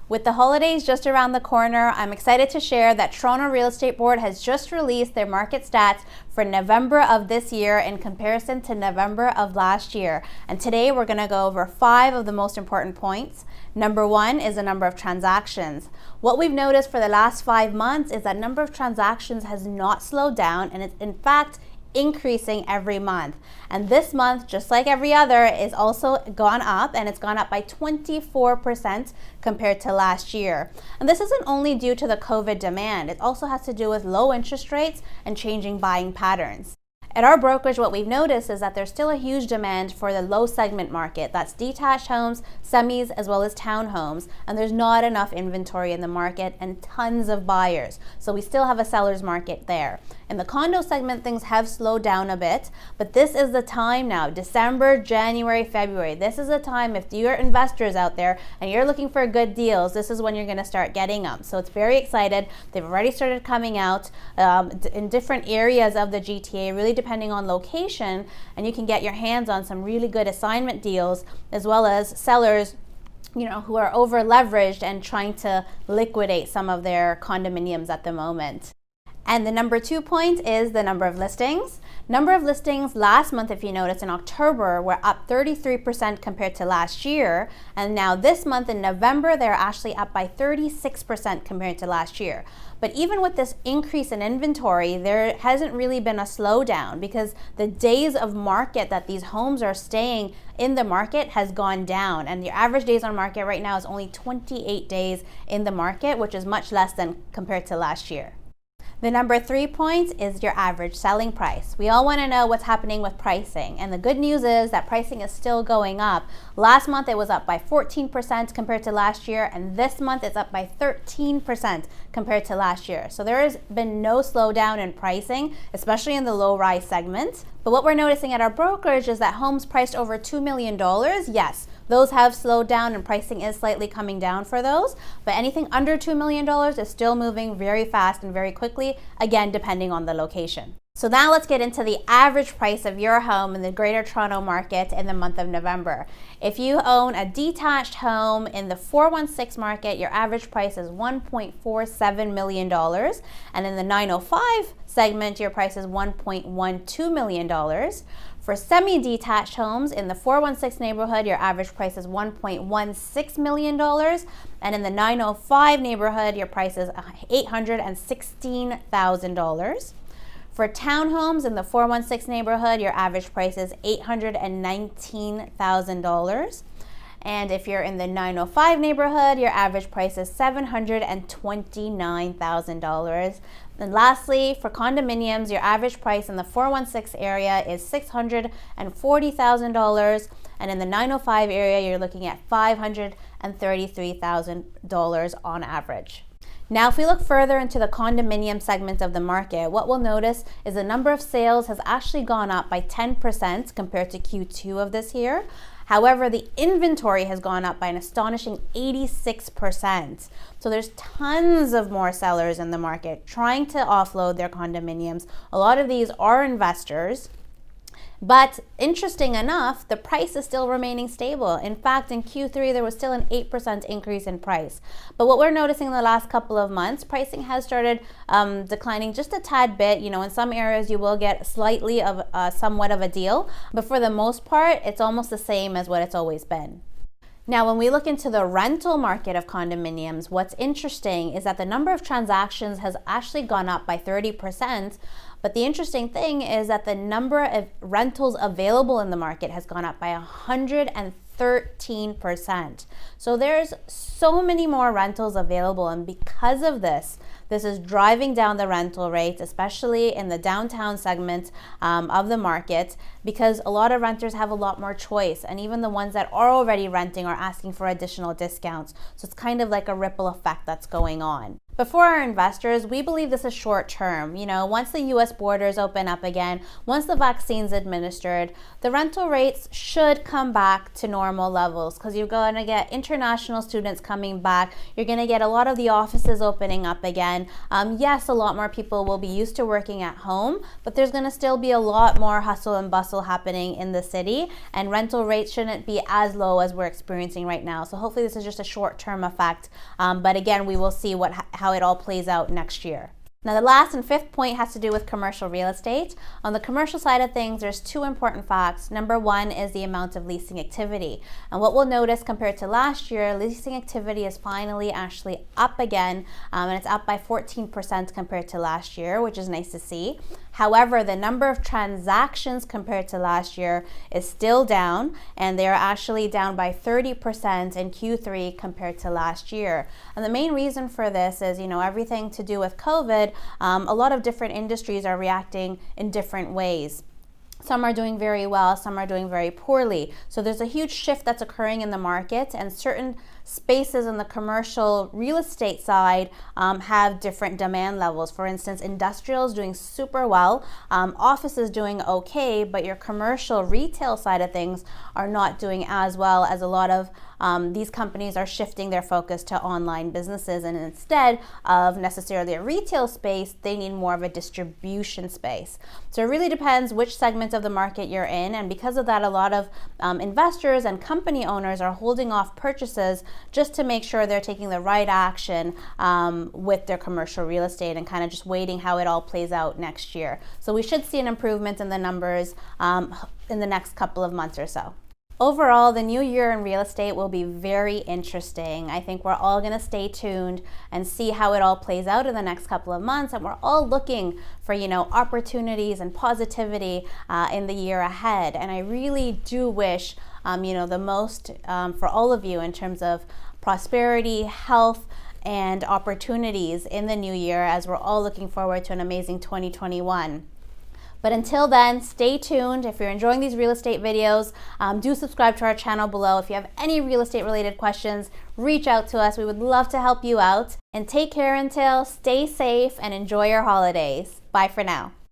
With the holidays just around the corner, I'm excited to share that Toronto Real Estate Board has just released their market stats for November of this year in comparison to November of last year. And today we're going to go over 5 of the most important points. Number 1 is the number of transactions. What we've noticed for the last 5 months is that number of transactions has not slowed down, and it's in fact increasing every month. And this month, just like every other, is also gone up, and it's gone up by 24% compared to last year. And this isn't only due to the COVID demand, it also has to do with low interest rates and changing buying patterns. At our brokerage, what we've noticed is that there's still a huge demand for the low segment market. That's detached homes, semis, as well as townhomes. And there's not enough inventory in the market and tons of buyers. So we still have a seller's market there. In the condo segment, things have slowed down a bit, but this is the time now, December, January, February. This is the time, if you're investors out there and you're looking for good deals, this is when you're gonna start getting them. So it's very excited. They've already started coming out in different areas of the GTA, really depending on location, and you can get your hands on some really good assignment deals, as well as sellers who are over leveraged and trying to liquidate some of their condominiums at the moment. And the number 2 point is the number of listings. Number of listings last month, if you notice, in October, were up 33% compared to last year. And now this month in November, they're actually up by 36% compared to last year. But even with this increase in inventory, there hasn't really been a slowdown, because the days of market that these homes are staying in the market has gone down. And the average days on market right now is only 28 days in the market, which is much less than compared to last year. The number 3 point is your average selling price. We all want to know what's happening with pricing, and the good news is that pricing is still going up. Last month it was up by 14% compared to last year, and this month it's up by 13% compared to last year. So there has been no slowdown in pricing, especially in the low-rise segment. But what we're noticing at our brokerage is that homes priced over $2 million, yes, those have slowed down and pricing is slightly coming down for those, but anything under $2 million is still moving very fast and very quickly, again, depending on the location. So now let's get into the average price of your home in the Greater Toronto market in the month of November. If you own a detached home in the 416 market, your average price is $1.47 million. And in the 905 segment, your price is $1.12 million. For semi-detached homes in the 416 neighborhood, your average price is $1.16 million. And in the 905 neighborhood, your price is $816,000. For townhomes in the 416 neighborhood, your average price is $819,000. And if you're in the 905 neighborhood, your average price is $729,000. And lastly, for condominiums, your average price in the 416 area is $640,000. And in the 905 area, you're looking at $533,000 on average. Now, if we look further into the condominium segment of the market, what we'll notice is the number of sales has actually gone up by 10% compared to Q2 of this year. However, the inventory has gone up by an astonishing 86%. So there's tons of more sellers in the market trying to offload their condominiums. A lot of these are investors. But interesting enough, the price is still remaining stable. In fact, in Q3, there was still an 8% increase in price. But what we're noticing in the last couple of months, pricing has started declining just a tad bit. In some areas, you will get slightly of somewhat of a deal. But for the most part, it's almost the same as what it's always been. Now, when we look into the rental market of condominiums, what's interesting is that the number of transactions has actually gone up by 30%. But the interesting thing is that the number of rentals available in the market has gone up by 113%. So there's so many more rentals available, and because of this is driving down the rental rates, especially in the downtown segment of the market, because a lot of renters have a lot more choice, and even the ones that are already renting are asking for additional discounts. So it's kind of like a ripple effect that's going on. But for our investors, we believe this is short term. You know, once the US borders open up again, once the vaccine's administered, the rental rates should come back to normal levels because you're going to get international students coming back. You're going to get a lot of the offices opening up again. Yes, a lot more people will be used to working at home, but there's going to still be a lot more hustle and bustle happening in the city, and rental rates shouldn't be as low as we're experiencing right now. So hopefully this is just a short-term effect. But again, we will see how it all plays out next year. Now, the last and fifth point has to do with commercial real estate. On the commercial side of things, there's two important facts. Number one is the amount of leasing activity. And what we'll notice compared to last year, leasing activity is finally actually up again, and it's up by 14% compared to last year, which is nice to see. However, the number of transactions compared to last year is still down, and they're actually down by 30% in Q3 compared to last year. And the main reason for this is, everything to do with COVID. A lot of different industries are reacting in different ways. Some are doing very well, some are doing very poorly. So there's a huge shift that's occurring in the market, and certain spaces on the commercial real estate side have different demand levels. For instance, industrial is doing super well, office is doing okay, but your commercial retail side of things are not doing as well, as a lot of these companies are shifting their focus to online businesses, and instead of necessarily a retail space, they need more of a distribution space. So it really depends which segment of the market you're in, and because of that, a lot of investors and company owners are holding off purchases just to make sure they're taking the right action with their commercial real estate, and kind of just waiting how it all plays out next year. So we should see an improvement in the numbers in the next couple of months or so. Overall, the new year in real estate will be very interesting. I think we're all going to stay tuned and see how it all plays out in the next couple of months, and we're all looking for, opportunities and positivity in the year ahead. And I really do wish, the most for all of you in terms of prosperity, health, and opportunities in the new year, as we're all looking forward to an amazing 2021. But until then, stay tuned. If you're enjoying these real estate videos, do subscribe to our channel below. If you have any real estate related questions, reach out to us. We would love to help you out. And take care until, stay safe, and enjoy your holidays. Bye for now.